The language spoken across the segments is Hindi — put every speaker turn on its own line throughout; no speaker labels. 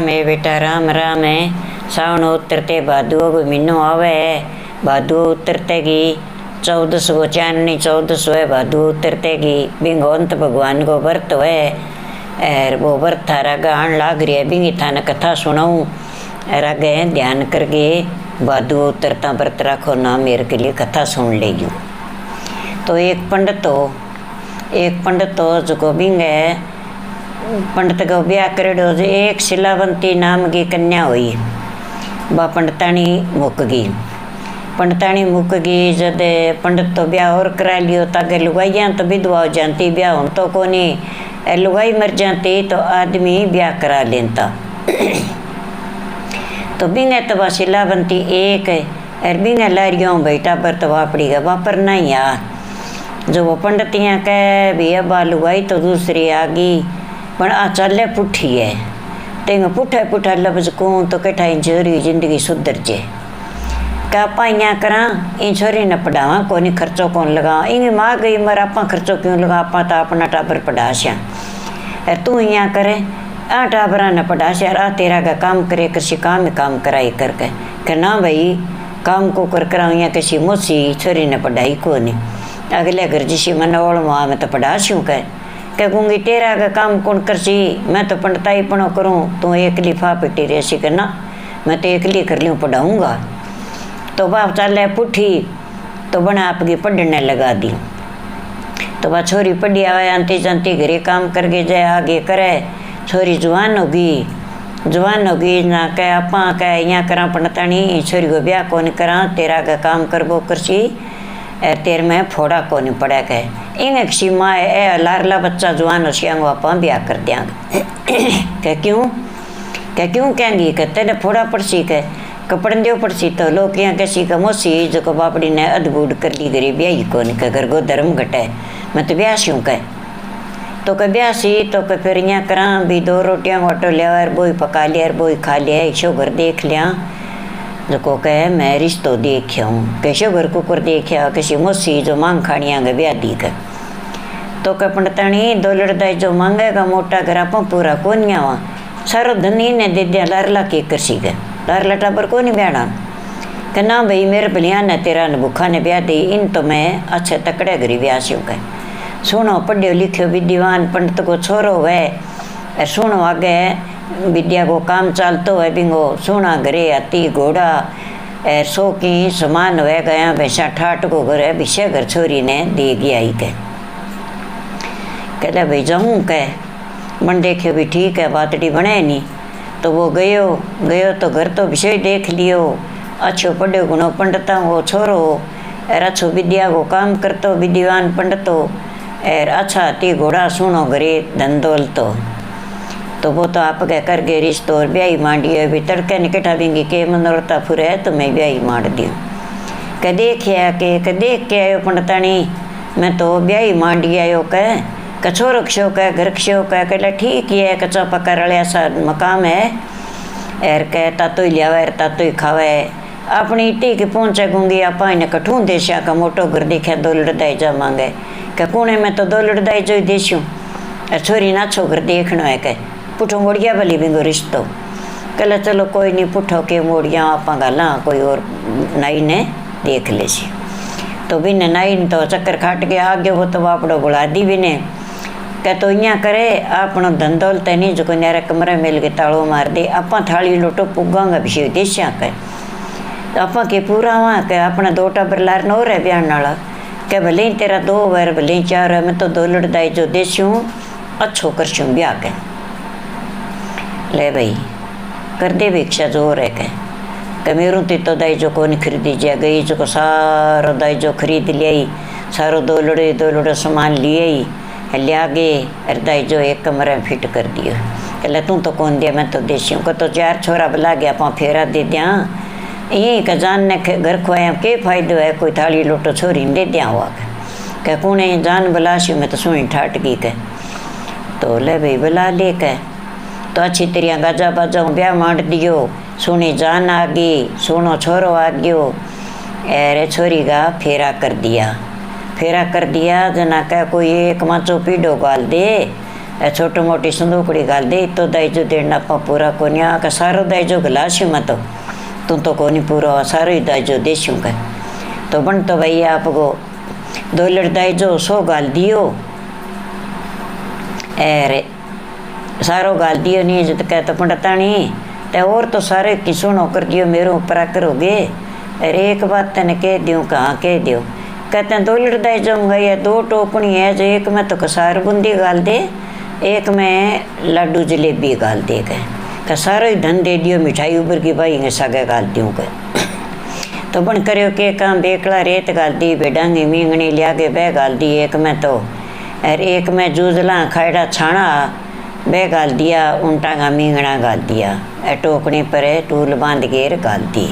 राम है बेटा राम राम है। सावन उतरते भादुओ को महीनो आवे है। भादुओ उतरते की 1400 को चांदनी 1400 है। भादुओ उतरते की बिंग अंत भगवान को व्रत है। और वो व्रत थारा गान लाग रही है। बिंगी थाना कथा सुनाऊँ और आगे ध्यान करके भादुओ उतरता व्रत रखो ना मेरे के लिए कथा सुन लेगी। तो एक पंडित हो जो बिंग है पंडित को ब्याह करेडो। एक शिलावंती नाम की कन्या हुई। बा पंडितानी मुक गई। जब पंडित तो ब्याह और करा लियो ताकि लुगाइयाँ तो विधवा हो जाती ब्याह हूँ तो कोनी लुगाई मर जाती तो आदमी ब्याह करा लेता। तो बिंगे तो बा शिलावंती एक है और बिंगे लारियों बेटा पर तो वापड़ी का वापर नहीं आ। जो वो पंडितियाँ कह भी अब लुगाई तो दूसरी आ गई पर आ चले पुठी है। तेंगे पुठा लफ्ज कहूँ तो कठाई छोरी जिंदगी सुधर जे। क्या आप यहाँ करा इन छोरी ने पढ़ावा कोनी खर्चो कौन लगा इंगे माँ गई मर आप खर्चो क्यों लगा आप तो अपना टाबर पढ़ाशा और तू यहाँ करे आ टाबरा ने पढ़ाशा आ तेरा का काम करे किसी काम कराई करके कहना भाई काम को कर यहाँ किसी मोसी छोरी ने पढ़ाई को नहीं अगले घर जिसी मन ओढ़ वहाँ मैं तो पढ़ाशूँ कहूँगी तेरा का काम कौन करसी मैं तो पंडिताई पढ़ो करूँ तू एक लिफा पिटी रेसी करना मैं तो एक कर लूँ पढ़ाऊँगा। तो बाप चल पुठी तो बना आपकी पढ़ने लगा दी। तो वह छोरी पढ़ी आवे आंती जानती घरे काम करके जाए आगे करे। छोरी जवान होगी ना कह आप कह यहाँ करा पंडितानी छोरी को ब्याह कौन करा तेरा का काम करबो करसी तेर में फोड़ा को नहीं पड़ा कह इंग सीमा है लारला बच्चा जवान होशियांग आप ब्याह कर देंगे। कह क्यों कहेंगी कह तेरे फोड़ा पड़सी कह कपड़न दो पड़सी तो लोग यहाँ कैसी का मोसी जो को बापड़ी ने अदबूड कर ली गरी ब्याही को नहीं घर को धर्म घटे मैं तो ब्याह क्यों कह तो कह ब्यासी तो कह फिर यहाँ करा भी 2 रोटियाँ वाटो लिया और बोई पका लिया और बोई खा लिया एक घर देख लिया जो को कहे मैं रिश्तो देखा हूँ कैसे घर कुकर देखा किसी मोसी जो मांग खानिया गे ब्याह दी कर तो कह पंडितानी 2 लड़दाई जो मांगेगा मोटा घर आप पूरा कौन वहाँ सारो धनी ने दे दिया लारला के करसी गए लारला टाबर को नहीं ब्याह कि ना भाई मेरे भलिया ने तेरा ने भूखा ने ब्याह दी इन तो मैं अच्छे तकड़े गरी ब्याह स्यूँ कह सुनो पढ़ियो लिखियो विद्वान पंडित को छोरो है सुनो आगे विद्या को काम चालतो है बिंगो सोना घरे हाथी घोड़ा सो की समान हुए गया भैंसा ठाट को घर है विषय घर छोरी ने दे गया ही कहते भाई जाऊँ कह मन देखियो भी ठीक है बातड़ी बने नहीं तो वो गयो तो घर तो विषय देख लियो अच्छो पढ़ो गुणो पंडिता वो छोरो और अच्छो विद्या को काम करतो विद्वान पंडितो और अच्छा हाथी घोड़ा सुनो घरे धंधोल तो वो तो आप कह कर गए रिश्तो और ब्याही मांडी है भी तड़के निकटा देंगी के मनोरता फुरे है तो मैं ब्याही मार दी कह देख के आयो पंडितानी मैं तो ब्याही मांडी आयो कह छोरो क्षो कह घर क्षो कह ठीक ही है कच्चा पक्का रलिया सा मकाम है एर कह तातो ही लियावे तातो ही खावे अपनी इट्टी की पहुँचे गूंगी आप इन्हें कठूँ देशा का मोटो घर देखा 2 लड़दाई जा मांगे कह कुणे में तो 2 लड़दाई जो देशूँ और छोरी नाछो घर देखना है कह पुठो मोड़िया भली बिंगो रिश्तो कहला चलो कोई नहीं पुठो के मोड़िया आप गाला कोई और नाई ने देख ले सी। तो बिन नाई ने तो चक्कर खाट के आगे वो तो वापड़ो बुला दी बिने कह तो यहाँ करे आपनो धंधोल तो नहीं जो न्यारे कमरे मिल के ताड़ो मार दे आप थाली लोटो पुगांगा भी देशा कह आप के पूरा वहाँ कह अपना 2 टाबर लार न रहे ब्याह नाला कह भले ही तेरा 2 बार भले ही 4 है मैं तो 2 लड़दाई जो देशूँ अच्छो करशूँ ब्याह कह ले भाई कर दे भिक्षा जोर है कह मेरू तो दाई जो को नहीं खरीदी जा गई जो को सारो दाई जो खरीद लियाई सारो 2 लड़े सामान लिए ही लिया गए अरे दाई जो एक कमरे में फिट कर दियो कहला तू तो कौन दिया मैं तो देसी हूँ तो 4 छोरा बुला गया आप फेरा दे दिया यही का जान ने घर खुआया के फायदो है कोई थाली लोटो छोरी दे दिया हुआ कह कौने जान बुलाशी मैं तो सुनी ठाट गई कह तो ले भाई बुला ले कह तो अच्छी तरह गाजा बाजा ब्याह मांड दियो सोनी जान आ गई सोनो छोरो आ गयो अरे छोरी का फेरा कर दिया जना कह कोई एक माचो पीढ़ो गाल दे छोटो मोटी संदूकड़ी गाल दे तो दाइजो देना पा पूरा को नहीं का सारो दाइजो गलाशी मत तू तो को नहीं पूरा सारो ही दाइजो देशूँ का तो बन तो भाई आपको 2 लड़ दाइजो 100 गाल दियो अरे सारो गाल दियो नहीं जब कह तो पंडता नहीं तो और तो सारे की सुनो कर दियो मेरे ऊपर करोगे अरे एक बात तेने कह दूँ कहाँ कह दियो कहते हैं 2 लड़ दाइजो या 2 टोकनी है जो एक में तो कसार बूंदी गाल दे एक में लड्डू जलेबी गाल दे गए का सारो ही धन दे दियो मिठाई ऊपर की भाई सगे गाल दूँ के तो बन करो के काम बेकड़ा रेत गाल दी बेडांगी मींगनी लिया के बह गाल दी एक में तो और एक में जूझला खाड़ा छाना बह गाल दिया उल्टा का मींगना गाल दिया टोकनी पर टूल बांध के गाल दी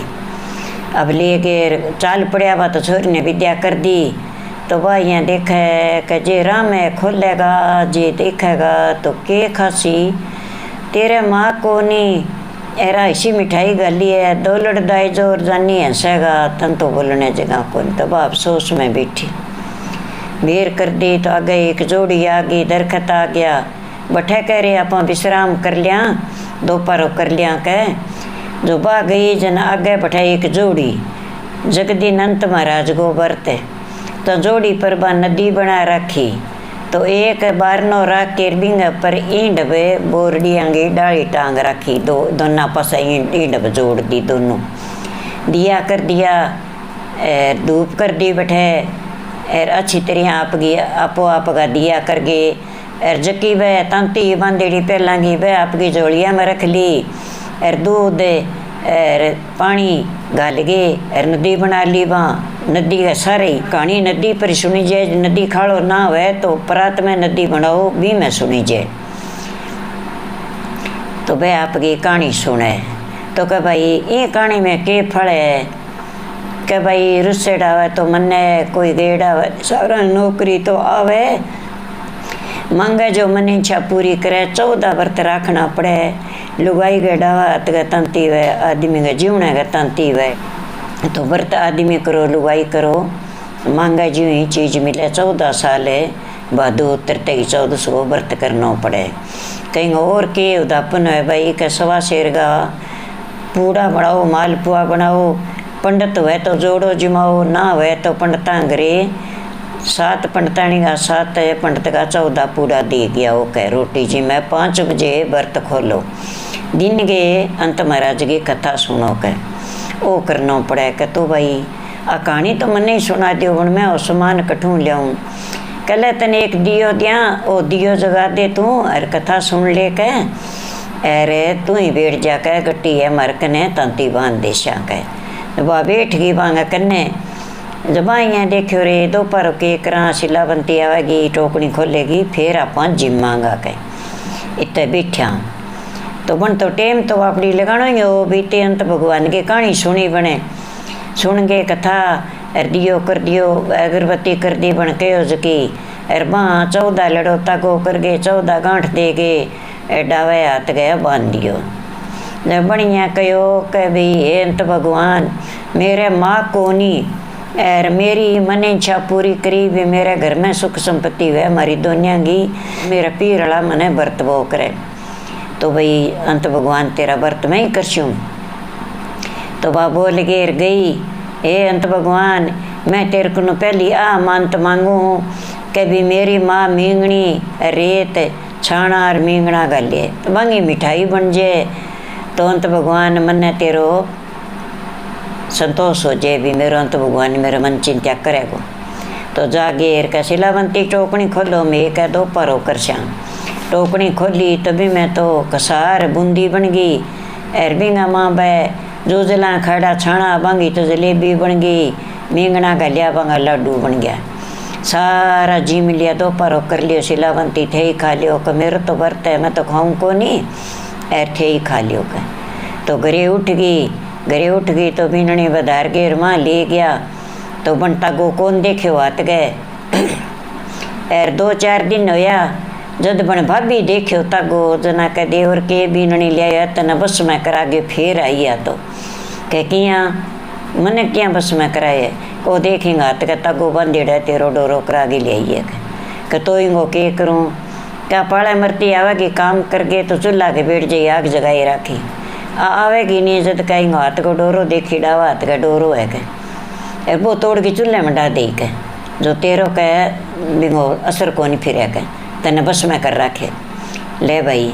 अब ले के चाल पड़िया बा तो छोरी ने विद्या कर दी तो वह यहाँ देखे कि जे राम है खोलेगा जे देखेगा तो के खासी तेरे माँ को नहीं एरा ऐसी मिठाई गाली है 2 लड़ दाइजो और जानी हंसेगा तन तो बोलने जगह को नहीं तो वह अफसोस में बैठी बेर कर दी तो आगे एक जोड़ी आ गई दरखत आ गया बैठे कह रहे आप विश्राम कर लिया दोपहर कर लिया कह जो बा गई जन आगे बैठाई एक जोड़ी जगदीन अंत महाराज को बरते तो जोड़ी पर बा नदी बना रखी तो एक बारनो रख के बिंग पर ईंड बे बोरडी आंगी डाली टांग रखी दोनों पास ईंड जोड़ दी दोनों दिया कर दिया धूप कर दी बैठे और अच्छी तरह आपो आप का दिया कर गए और जकी वह तंती बांधेड़ी पहलांगी वह आपकी जोड़िया में रख ली और दूध और पानी गाल गए और नदी बना ली वहाँ नदी का सारे कहानी नदी पर सुनी जाए नदी खाड़ो ना हुए तो परात में नदी बनाओ भी में सुनी जाए तो वह आपकी कहानी सुने तो कह भाई ये कहानी में के फल है कि भाई रुस्सेड़ आवे तो मन्ने कोई गेड़ आवे सारा नौकरी तो आवे मांगे जो मन इच्छा पूरी करे 14 व्रत रखना पड़े लुगाई के डावत का तंती वे आदमी के जीवने का तंती वे तो व्रत आदमी करो लुगाई करो मांगा जी ही चीज़ मिले 14 साल भादो उतरते ही 1400 व्रत करना पड़े कहीं और के उदापन है भाई के 1.25 शेर का पूड़ा बनाओ मालपुआ बनाओ पंडित हुए तो जोड़ो जिमाओ ना हुए तो पंडिता घरे 7 पंडितानी का 7 पंडित का 14 पूड़ा दे गया वो कह रोटी जी मैं 5 बजे व्रत खोलो दिन के अंत महाराज की कथा सुनो कह वो करना पड़े कि तो भाई आ कहानी तो मैंने ही सुना दियो हूँ मैं सामान कठूँ लियाऊँ कल तने एक दियो दिया वो दियो जगा दे तू और कथा सुन ले कह अरे तू ही बैठ जा कह गट्टी है मरकने तंती बांध देशा कह वह बैठ गई बांगा कन्ने जब यहाँ देखो रे दोपहर के करा शिलावंती आवेगी टोकनी खोलेगी फिर आप जिम मांगा कह इतने बैठा तो बन तो टेम तो अपनी लगाना ही हो बीते अंत भगवान की कहानी सुनी बने सुन के कथा और दियो कर दियो अगरबत्ती कर दी बन के उसकी और वहाँ 14 लड़ो ताको कर गए 14 गांठ दे गए डावे हाथ गया बांध दियो जब बढ़िया कहो कि भाई हे अंत भगवान मेरे माँ को नहीं और मेरी मन इच्छा पूरी करी भी मेरे घर में सुख संपत्ति है हमारी दुनिया की मेरा पीरड़ा मने व्रत वो करे तो भाई अंत भगवान तेरा व्रत मैं ही करशूँ तो वह बोल घेर गई हे अंत भगवान मैं तेरे को पहली मानत मांगू कि भी मेरी माँ मींगनी रेत छाना और मींगना गाले तो मांगी मिठाई बन जाए तो अंत भगवान मन तेरो संतोष हो जाए भी मेरा अंत भगवान मेरा मन चिंता करेगो तो जागेर का शिलावंती टोकनी खोलो मैं कह दो परो कर श्याम टोकनी खोली तभी मैं तो कसार बूंदी बन गई अरबिंगा माँ बे जूझला खड़ा छाना बांगी तो जलेबी बन गई मींगना गलिया बांगा लड्डू बन गया सारा जिम लिया दोपहर कर लियो शिलावंती थे ही खा लियो कि मेरा तो व्रत है मैं तो खाऊं को नहीं एर थे ही खा लियो के तो घरे उठ गई तो बीननी बधार गेर माँ ले गया तो बनता गो कौन देखे हाथ गए एर 2-4 दिन होया जद बन भाभी देखो तगो जना के देवर के बीननी लिया तना बस में करा गए फिर आइया तो कह किया मैंने क्या बस में कराए को देखेंगा तो तगो बंदेड़ा तेरो डोरो करा के ले आइए कि तो इंगो के करूँ क्या पाले मरती आवेगी काम करके तो चूल्हा के बैठ जाई आग जगाई राखी आवेगी नहीं जब कहेंगे हाथ को डोरो देखी डावा हाथ का डोरो है के वो तोड़ के चूल्हे में डाल दे के जो तेरो कह बिंगो असर को नहीं फिर के तने बस में कर रखे ले भाई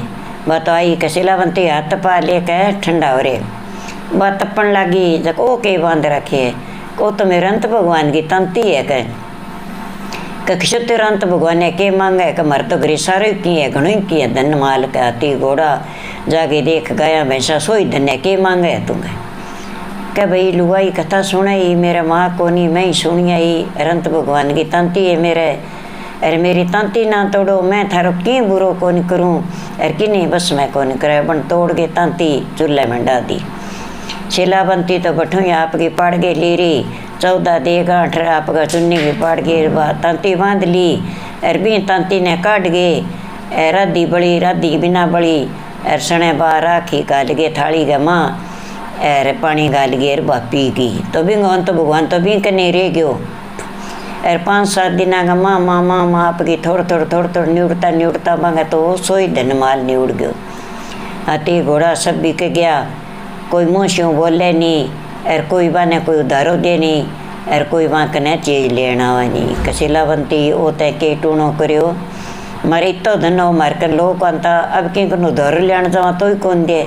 बात आई के शिलावंती हाथ पा ले के ठंडा हो रे बात तपन लगी जब ओ के बांध रखे वो तो मेरे अंत भगवान की तंती है कक्षत्र अंत भगवान ने के मांगा है कि मर तो घरी सारे की है घणो की है धन माल का हाथी घोड़ा जाके देख गया भैंसा सोई धन्य के मांगे है तुम्हें क्या भाई लुगाई कथा सुनाई मेरा माँ को नहीं मैं ही सुनी आई अरंत भगवान की तंती है मेरे अरे मेरी तंती ना तोड़ो मैं थारो की बुरो को नहीं करूँ अरे कि नहीं बस मैं को नहीं करे बन तोड़ के तंती चूल्हे में डाल दी शिलावंती तो बठू आपकी पाड़ के लीरी 14 दे गांठ आपका चुन्नी की पाड़ के तंती बांध ली अरबी तंती ने काट गए राधी बड़ी राधी बिना बड़ी एर सने बाहर राखी गाल गे थाली गे माँ एर पानी गाल गे पी गई तो भी तो भगवान तो भी कने रह गयो एर 5-7 दिन का माँ माँ माँ माँ आपकी थोड़ न्यूड़ता मांगे तो सोई धन माल न्यूड़ गयो हाथी घोड़ा सब बिक गया कोई मुँह बोले नहीं एर कोई बाने कोई उधारो दे नहीं एर कोई वहाँ कने चीज लेना हुआ नहीं कशिलावंती वो तय के टूणो करियो मारे इतो धनो मार कर लोग कहता अब कि उधारो लेना जावा तो ही कौन दे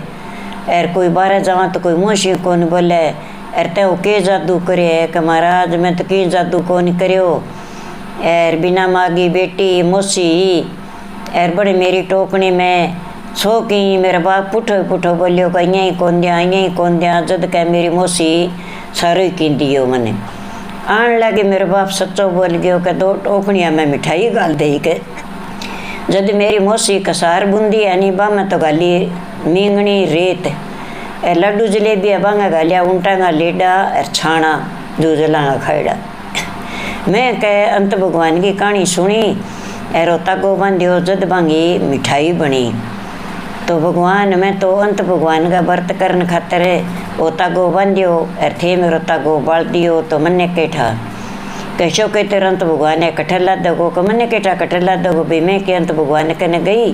एर कोई बाहर जावा तो कोई मुँह कौन बोले एर ते वो के जादू करे कि महाराज मैं तो की जादू कौन करियो एर बिना मागी बेटी मोसी एर बड़े मेरी टोकनी में सो की मेरा बाप पुठो बोलियो कि यहीं कौन दिया जद कह मेरी मौसी सारो की दियो मने आन लगे मेरे बाप सच्चो बोल गयो कि 2 टोकनियाँ में मिठाई गाल दे के जद मेरी मौसी कसार बूंदी है नहीं बा मैं तो गाली मींगनी रेत लड्डू जलेबी बांगा गालिया ऊँटा लेडा छाना जूझला खाड़ा मैं कह अंत भगवान की कहानी सुनी एरो तागो बांधियो जद बांगी मिठाई बनी तो भगवान मैं तो अंत भगवान का व्रत करने खातर वो तागो बांधियो एर थे मेरो तागो बाल दियो तो मन्ने केठा कैसो कहते अंत भगवान ने कठर ला दगो को मन्ने केठा कठर ला दगो भी मैं के अंत भगवान कने गई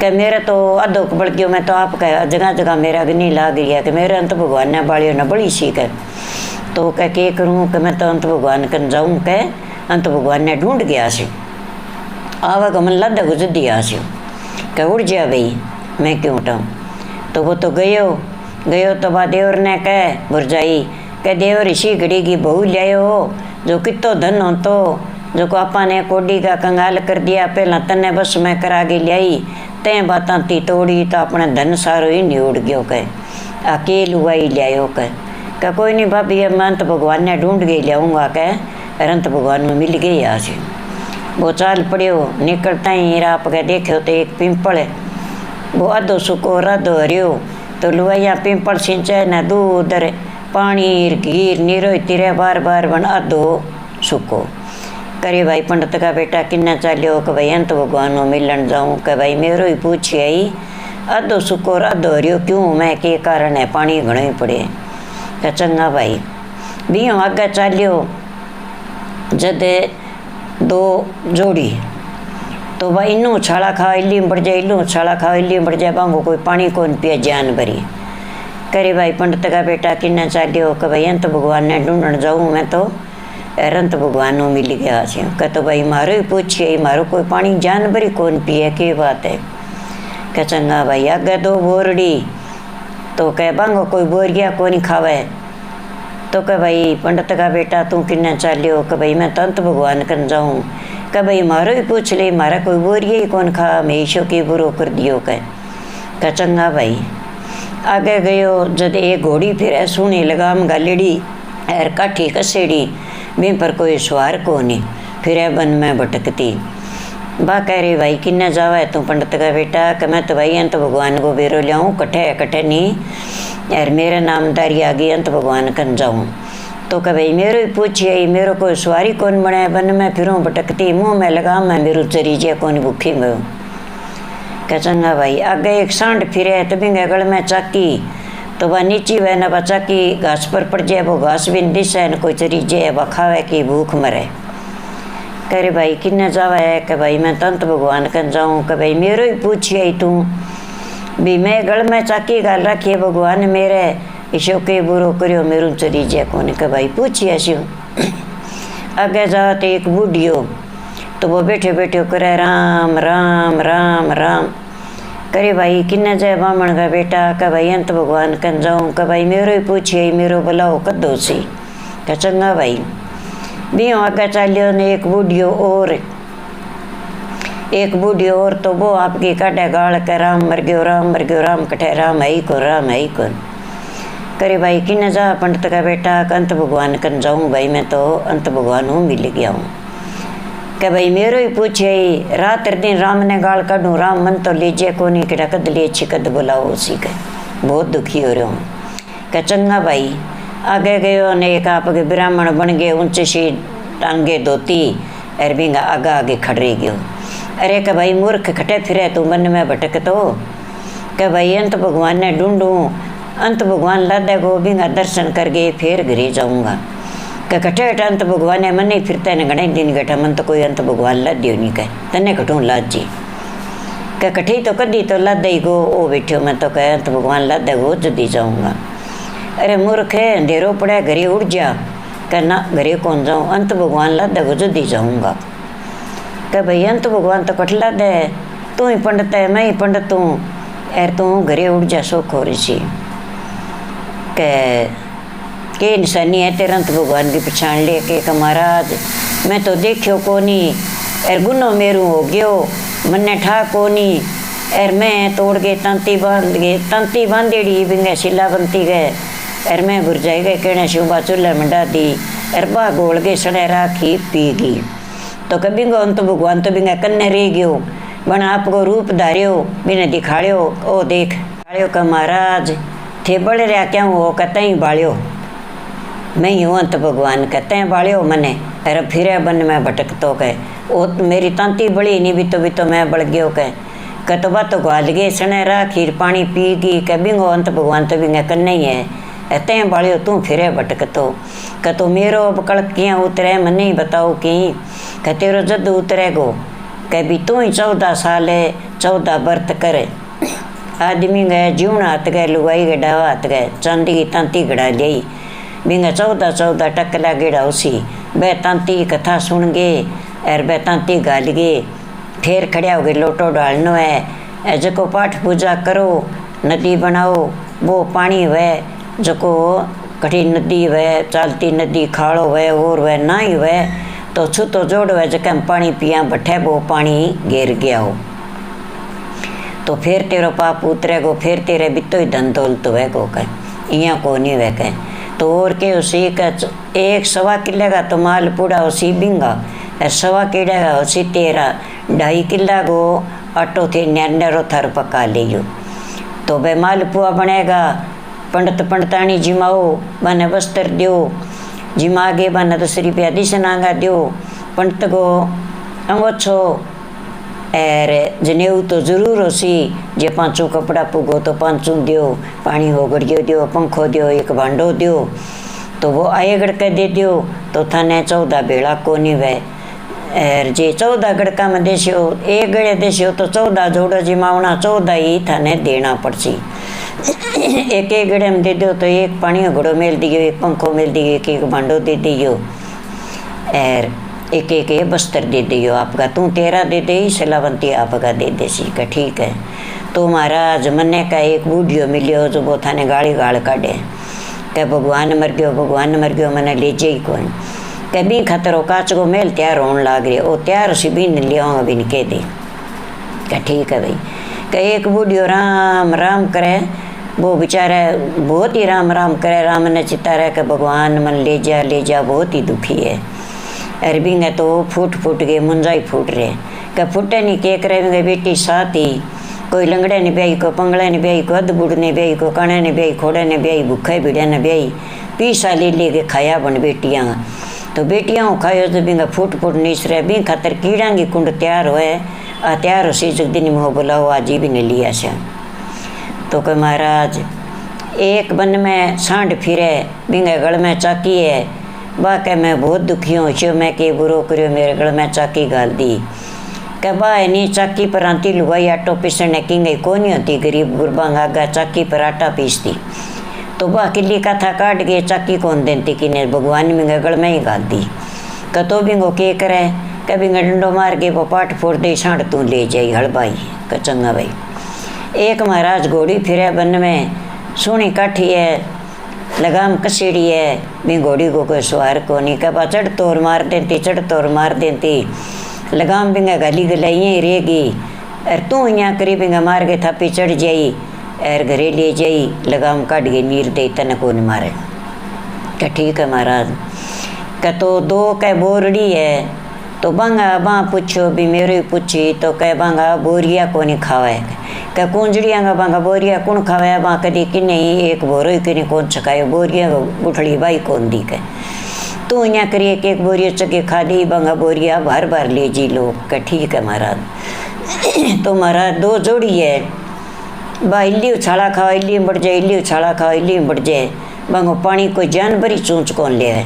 कि मेरा तो अधो बढ़ गयो मैं तो आपका जगह जगह मेरा अग्नि लाग गया कि मेरे अंत भगवान ने बालियो न बड़ी सीख है तो कह के करूँ कि मैं तो अंत भगवान कन जाऊँ कह अंत भगवान ने ढूंढ गया से आवा मन ला दगो जदी आ कह उड़ जा भाई मैं क्यों उठाऊँ तो वो तो गयो तो बा देवर ने कह बुरजाई कह देवर इसी घड़ी की बहू लियायो हो जो कितो धन हो तो जो को आपा ने कोडी का कंगाल कर दिया पहला तने बस मैं करा के लियाई तें बातां ती तोड़ी तो अपने धन सारो ही नहीं उड़ गयो कह अकेल हुआई लियायो कह कोई नहीं भाभी अब मैं अंत भगवान ने ढूंढ के लियाऊँगा कह अरंत भगवान में मिल गई आज वो चाल पड़ियो निकलता ही आप कह देखो तो एक पिंपल है वो अधो सुको अधो हरियो तो लुआइया पिंपल सिंचाई न दूध पानी गिर नीरो तिरे बार बन अधो सुको करे भाई पंडित का बेटा किन्ना चालियो कि भाई अंत भगवान मिलन जाऊँ कि भाई मेरो ही पूछी आई अधो सुको अधो हरियो क्यों मैं के कारण है पानी घणो ही पड़े क्या चंगा भाई बियो आगे चालियो जद 2 जोड़ी तो भाई इनू छाला खा इली बढ़ जाए इलू छाला खा इली बढ़ जाए बांगो कोई पानी कौन पिए जान भरी करे भाई पंडित का बेटा किन्ना चालियो कि भाई अंत भगवान ने ढूंढन जाऊँ मैं तो अंत भगवान मिल गया कह तो भाई मारो ही पूछिए मारो कोई पानी जान भरी कौन पिए के बात है कह चंगा भाई आगे 2 बोरड़ी तो कह बांगो कोई बोरिया कौन खावे तो कह भाई पंडित का बेटा तू किन्ना चालियो कि भाई मैं तो अंत भगवान कन जाऊँ कह भाई मारो ही पूछ ले मारा कोई बोरिया ही कौन खा मैं ईशो की बुरो कर दियो कह चंगा भाई आगे गयो जद एक घोड़ी फिर सुनी लगाम गालेड़ी एर काठी कसेड़ी भी पर कोई सवार को नहीं फिर बन में भटकती बा कह रही भाई किन्ना जावा है तू पंडित का बेटा कि मैं तो भाई अंत भगवान को बेरो लियाऊँ कट्ठे नहीं यार मेरा नामदारी आ गई अंत भगवान कन जाऊँ तो कह भाई मेरो ही पूछिए मेरो कोई सवारी कौन बने बन में फिरूँ भटकती मुँह में लगा मैं मेरू चरी जे कौन भूखी में कह चंगा भाई आगे एक सांड फिरे तो भी गल में चाकी तो वह नीची वह न बचा की घास पर पड़ जाए वो घास भी दिशा न कोई चरी जे वह खावे की भूख मरे करे भाई किन्ने जावा है? कि भाई मैं तंत भगवान कन जाऊँ। कि भाई मेरो ही पूछिए तू भी मैं गल में चाकी गाल रखिए भगवान मेरे ईशो के बुरो करियो मेरू चरी जे कोने। कि भाई पूछिए शिव। आगे जाओ तो एक बूढ़ियो, तो वो बैठे बैठे करे राम राम राम राम। करे भाई किन्ने जाए बामण का बेटा? कि भाई अंत भगवान कन जाऊँ। कि भाई मेरो ही पूछिए मेरो भलाओ कदो सी। कि चंगा भाई। भी आगे चलियो ने एक बूढ़ियो और तो वो आपकी काटे गाल के राम मर गयो राम कटे राम है ही को। करे भाई किन्ने जा? पंडित का बेटा अंत भगवान कन जाऊँ भाई मैं तो अंत भगवान हूँ मिल गया हूँ। कि भाई मेरो ही पूछे रात दिन राम ने गाल काढूँ राम मन तो लीजिए को नहीं कि कद लिए अच्छी कद बुलाओ उसी के बहुत दुखी हो रहा हूँ। कि चंगा भाई। आगे गयो ने एक आपके ब्राह्मण बन गए ऊंचे सी टांगे धोती और बिंगा आगे खड़े गयो। अरे कि भाई मूर्ख खटे फिरे तू मन में भटक तो। कि भाई अंत भगवान ने ढूंढूं अंत भगवान लादे गो बिंगा दर्शन करके फिर घरे जाऊंगा। कि कटे अंत भगवान ने मन ही फिरता है घने दिन गठा मन तो कोई अंत भगवान लाद दियो नहीं कहे तने कटूँ लाद जी। कि कठी तो कदी तो लाद ही गो ओ बैठो मैं तो कहे अंत भगवान लादे गो जदी जाऊंगा। अरे मूर्ख है अंधेरो पड़ा घरे उड़ जा। कि ना घरे कौन जाऊँ अंत भगवान लादे गो जदी जाऊंगा। कि भाई अंत भगवान तो कट लादे तू ही पंडित है मैं ही पंडित हूँ एर तू घरे उड़ जा सो खोरी सी। के निशानी है तेरे अंत भगवान की पहचान ले के महाराज मैं तो देखियो कोनी एर गुनो मेरू हो गयो मन्ने ठा कोनी एर मैं तोड़ के तंती बांधेड़ी बिंगे शिला बनती गए एर मैं घुर जाए गए कहने शिवबा चूल्हे में डा दी एर बा गोल के सड़े राखी पी गई। तो कभी गो अंत भगवान तो बिंगे कन्ने रह गयो बन आपको रूप धारियो बिने दिखाड़ियो ओ देख बाड़ियो का महाराज थे बड़े रहा क्या हो कहते ही बाड़ियो मैं ही हूँ अंत भगवान कहते हैं बाड़ियो मने अरे फिर बन में भटक तो कह ओ मेरी तांती बड़ी नहीं भी तो मैं बढ़ गयो कह तो बात तो ग्वाल गए सने रहा खीर पानी पी गई कह बिंगो अंत भगवान तो बिंगे कन्ने ही है कहते बाड़ियो तू फिर भटक तो मेरो अब कड़क किया उतरे मने ही बताओ कि कह तेरो जद उतरेगो कह भी तू ही 14 साल है 14 बर्त करे आदमी गए जीवना हाथ गए लुगाई गए डावा हाथ गए चांदी की तांती गड़ा गई बिंगा 14 टकला गेड़ा उसी बह तांती कथा सुन गए और बह तांती गाल गए फिर खड़िया हो गए लोटो डालनो है जको पाठ पूजा करो नदी बनाओ वो पानी वह जको कठी नदी वह चालती नदी खाड़ो वह और वह ना ही वह तो छूतो जोड़ वह जकम पानी पिया बठे वो पानी गिर गया हो तो फिर तेरो पाप उतरेगो फिर तेरे बितो ही धन दौलत वह को कह इं को नहीं वह कह तो और के उसी का 1.25 किले का तो माल पूरा उसी बिंगा 1.25 किले का उसी 2.5 किला को आटो थे न्यारो थर पका लियो तो वह माल पुआ बनेगा पंडितानी जिमाओ बने वस्त्र दो जिमा आगे बने 10 रुपया दिशनांगा दो पंडित को अंगोछो एर जनेऊ तो जरूर होसी जे 5 कपड़ा पुगो तो 5 दियो पानी हो गड़ियो दियो पंखो दियो एक भांडो दियो तो वो आए गड़का दे दियो तो थाने 14 बेड़ा को नहीं वे एर जे 14 गड़का में देशियो एक गड़े देशियो तो 14 जोड़ो जिमावना 14 ही थाने देना पड़सी एक गड़े में दे दो तो एक पानी का घड़ो मेल दियो एक पंखो मेल दियो एक भांडो दे दियो एर एक बस्तर दे दियो आपका तू तेरा दे दे सलावंती आपका दे दे सी का ठीक है। तो महाराज मन्ने का एक बूढ़ियो मिलियो जो वो थाने गाड़ी गाड़ काटे कह भगवान मर गयो मैंने ले जाई कौन कह भी खतरो काच को मेल तैयार होने लाग रही ओ तैयार सी भी लिया भी कह दे कह ठीक है भाई कह एक बूढ़ियो राम राम करे वो बेचारा बहुत ही राम राम करे राम ने चिता रहे कि भगवान मन ले जा बहुत ही दुखी है अरबिंगे तो फूट गए मुंजाई फूट रहे क्या फूटे नहीं के करे बेटी साथ ही कोई लंगड़े ने ब्याई को पंगड़े ने ब्याई को अध बुढ़ ने ब्याई को कणे ने ब्याई खोड़े ने ब्याई भूखे भिड़े ने ब्याई पीसा ले के खाया बन बेटियाँ तो बेटियाँ खायो तो बिंगा फूट नीच रहे बिं खातर कीड़ा की कुंड तैयार होए तैयार हो सी जग दिन मोह बुलाओ आज भी ने लिया से तो कोई महाराज एक बन में सांड फिरे बिंगे गल में चाकी है बा कह मैं बहुत दुखी हूँ शो मैं के बुरो करो मेरे गल में चाकी गाल दी। कह बा नहीं चाकी पर आती लुगाई आटो पीसने की गई कौन नहीं होती गरीब गुरबांग आगा चाकी पर आटा पीसती। तो बा किली कथा काट गए चाकी कौन देती कि ने भगवान में गल में ही गाल दी। कह तो बिंगो के करे कभी डंडो मार के वो पाट फोड़ दे छाड़ तू ले जाई हड़बाई। कह चंगा भाई। एक महाराज घोड़ी फिरे बन में सोनी काठी है लगाम कसीड़ी है भी घोड़ी को कोई सवार को नहीं। कह चढ़ तोड़ मार देती चढ़ तोड़ मार देती लगाम बिंगा गली गलाई ही रहेगी और तू यहाँ करी बिंगा मार के थापी चढ़ जाई और घरे ले जाई लगाम काट के नीर दे तन को नहीं मारे। कह ठीक है महाराज। कह तो दो कह बोरड़ी है तो बांगा बाँ पूछो भी मेरे पूछी तो कह बांगा बोरिया को नहीं खावा। कह कुंजड़िया का बांगा बोरिया कौन खावा बाँ कदी कि नहीं एक बोरो ही कि कौन छकायो बोरिया गुठड़ी बाई कौन दी। कह तू यहाँ करिए कि एक बोरिया चके खा दी बांगा बोरिया बार बार ले जी लो। कह ठीक है महाराज। तो महाराज दो जोड़ी है बा इल्ली उछाला खाओ इल्ली में बढ़ जाए इल्ली उछाला खाओ इल्ली में बढ़ जाए बांगो पानी कोई जानवर ही चूंच कौन ले है।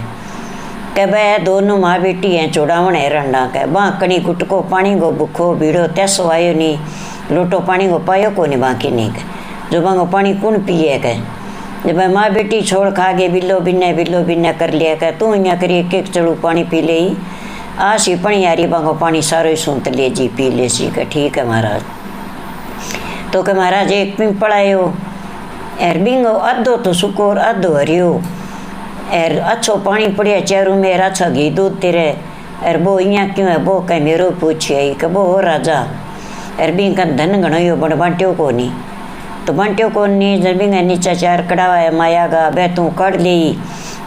कह भाई दोनों माँ बेटी हैं चौड़ावण है रंडा। कह बाँ कणी कुटको पानी को भूखो भीड़ो तैसो आयो नहीं लोटो पानी को पायो को नहीं बाकी नहीं। कह जो बांगो पानी कौन पिए। कह जब भाई माँ बेटी छोड़ खा गए बिल्लो बिन्ना कर लिया। कह तू यहाँ करिए एक एक चढ़ू पानी पी ले आशी पणी यारी बांगो पानी सारो ही सूंत ले जी पी ले सी। कह ठीक है महाराज। तो कह महाराज एक पिंपल आयो एर बिंगो अद्धो तो सुकोर अद्धो हरियो एर अच्छो पानी पड़िया चारू में अच्छा घी दूध तेरे एर वो यहाँ क्यों है वो कह मेरो पूछे कह वो हो राजा एर बिंग का धन घणो बड़ बांट्यो को नहीं। तो बांट्यो को नहीं जब बिंग नीचा चार कड़ावा है माया गा बह तू कड़ ली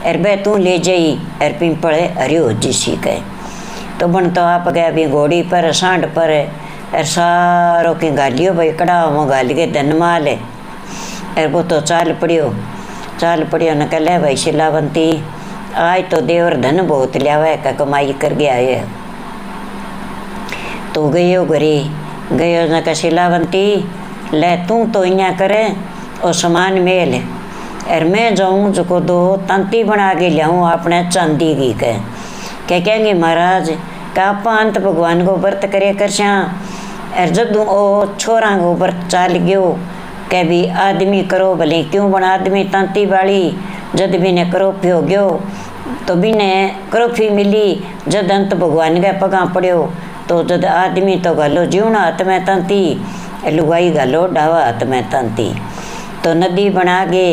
एर बह तू ले जाई एर पिंपल हरियो जिसी कह। तो बन तो आप गया भी घोड़ी पर सांड पर एर सारो की गालियो भाई कड़ावा में गाल के धन माल है एर वो तो चाल पड़ियो न कह भाई शिलावंती आज तो देवर धन बहुत लिया का कमाई कर गया है। तो गयो न कह शिलावंती ले तू तो यहाँ करे और समान मेल और मैं जाऊँ जो दो तंती बना के लियाऊँ अपने चांदी की। कह कहेंगे महाराज का अंत भगवान को व्रत करे कर और जब ओ छोरा को व्रत चाल गयो कह भी आदमी करो भले क्यों बना आदमी तांती वाली जद भी ने करो पियो गयो तो भी ने करोफी मिली जद अंत भगवान के पगा पड़ो तो जद आदमी तो गालो जीवना हाथ में तांती लुगाई गालो डावा हाथ में तांती। तो नदी बना गे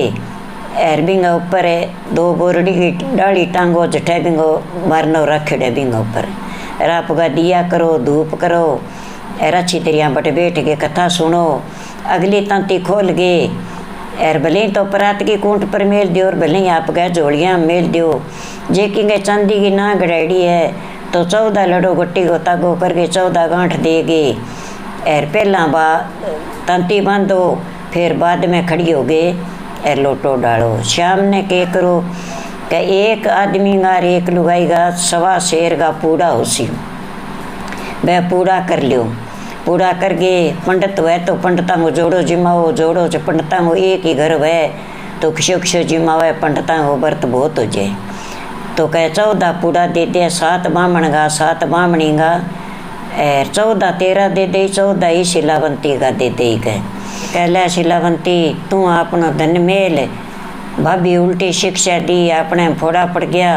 एर बिंगा ऊपर है दो बोरड़ी की डाली टांगो जठे बिंगो मारनो रखेड़े बिंगा ऊपर राप का दिया करो धूप करो एर अच्छी तरह बट बैठ के कथा सुनो अगली तांती खोल गए एर भले तो परात की कूंट पर मेल दियो और भले आप गए जोड़ियाँ मेल दियो जे कि गए चांदी की ना गड़ाड़ी है तो 14 लड़ो गट्टी को तागो करके 14 गांठ देगे एर पहला बा तांती बांधो फिर बाद में खड़ी हो गए एर लोटो डालो। शाम ने के करो कि एक आदमी का एक लुगाई का 1.25 शेर का पूरा होसी वह पूरा कर लियो पूरा करके पंडित हुए तो पंडिता को जोड़ो जिमाओ जोड़ो जो पंडिता को एक ही घर हुए तो क्षो जिमावे पंडिता को व्रत बहुत हो जाए। तो कह 14 पूरा दे दे 7 बामण गा 7 बामणी गा 14 13 दे दे 14 ही शिलावंती का दे दे। कह ले शिलावंती तू अपना धन मेल भाभी उल्टी शिक्षा दी अपने फोड़ा पड़ गया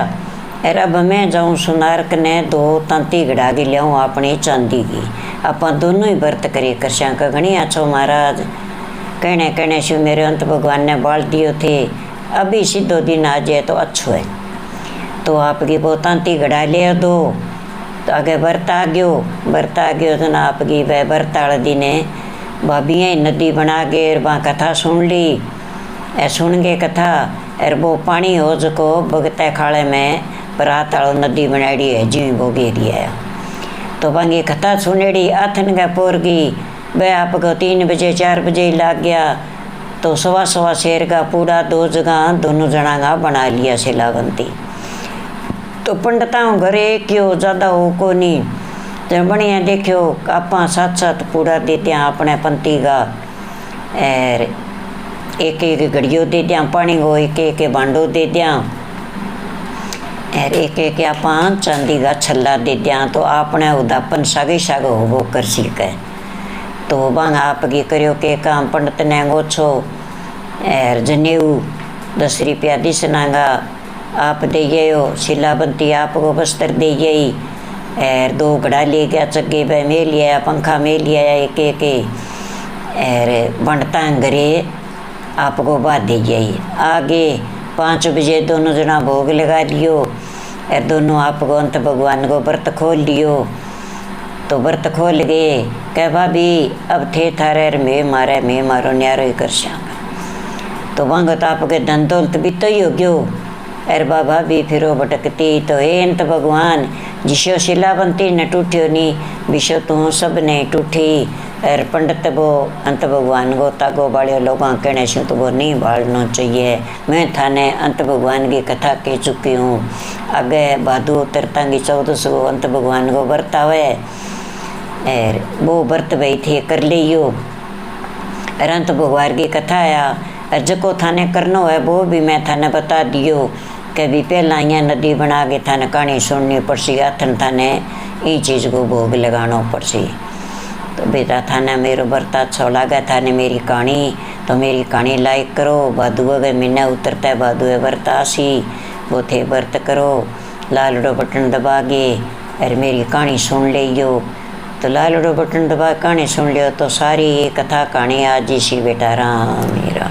और अब मैं जाऊँ सुनारक ने 2 तांती गड़ा के लियाऊँ अपनी चांदी की आप दोनों ही व्रत करिए कर का घनी अच्छो महाराज। कहने शिव मेरे अंत भगवान ने बाल दियो थे अभी सीधो दिन आ जाए तो अच्छो है। तो आपकी वो तांती गड़ा ले दो तो आगे व्रत आ गयो तो ना आपकी वह व्रत वाले दिन भाभियाँ नदी बना के वहाँ कथा सुन ली सुन के कथा और वो पानी हो जको भगते खाड़े में परात वालों नदी बनाड़ी है जी वो गेरी है। तो वहाँ कथा सुनेड़ी आथन का पोरगी वह आपको 3 बजे 4 बजे लाग गया तो 1.25 शेर का पूरा 2 जगह दोनों जना का बना लिया शिलावंती। तो पंडिताओं घरे क्यों ज़्यादा हो को नहीं तो बढ़िया देखो आप 7-7 पूरा देते हैं अपने पंती का और एक घड़ियों दे दिया पानी को एक भांडो दे दिया और एक एक आप चांदी का छल्ला दे दिया तो आपने उदापन सागे साग हो कर सीखे। तो बांग आपकी करियो के काम पंडित ने गोछो और जनेऊ 10 रुपया दिसनागा आप दे गयो, शिलाबंती आपको बस्तर दे गई और 2 घड़ा ले गया, चक्के पे में लिया, पंखा में लिया एक एक और बनता घरे आपको बात दे गई। आगे 5 बजे दोनों जना भोग लगा लियो और दोनों आपको अंत भगवान को व्रत खोल लियो। तो व्रत खोल गए कह भाभी अब थे थारे मैं मारो न्यारो ही कर श्याम। तो वहाँ तो आपके धन दौलत भी तो ही हो गयो। अरे बाबा भी फिरो भटकती तो हे अंत भगवान जिसो शिलाबंती न टूटियो नी विशो तू सब ने टूटी। और पंडित वो अंत भगवान को तागो बाड़ियो लोगों कहने से तो वो नहीं बाड़ना चाहिए। मैं थाने अंत भगवान की कथा कह चुकी हूँ। आगे भादु उतरता की 1400 अंत भगवान को व्रत आवे और वो व्रत भाई थे कर लियो। और अंत भगवान की कथा आया और जको थाने करनो है वो भी मैं थाने बता दियो कि भी पहला यहाँ नदी बना के थाने कहानी सुननी पड़सी, अथन थाने ये चीज़ को भोग लगाना पड़सी। तो बेटा थाने मेरो व्रत अच्छा लगा थाने मेरी कहानी, तो मेरी कहानी लाइक करो। भादु अगर महीना उतरता है भादु व्रत आसी वो थे व्रत करो, लाल बटन दबा के और मेरी कहानी सुन लियो। तो लाल बटन दबा कहानी सुन लियो तो सारी ये कथा कहानी आज इसी बेटा राम।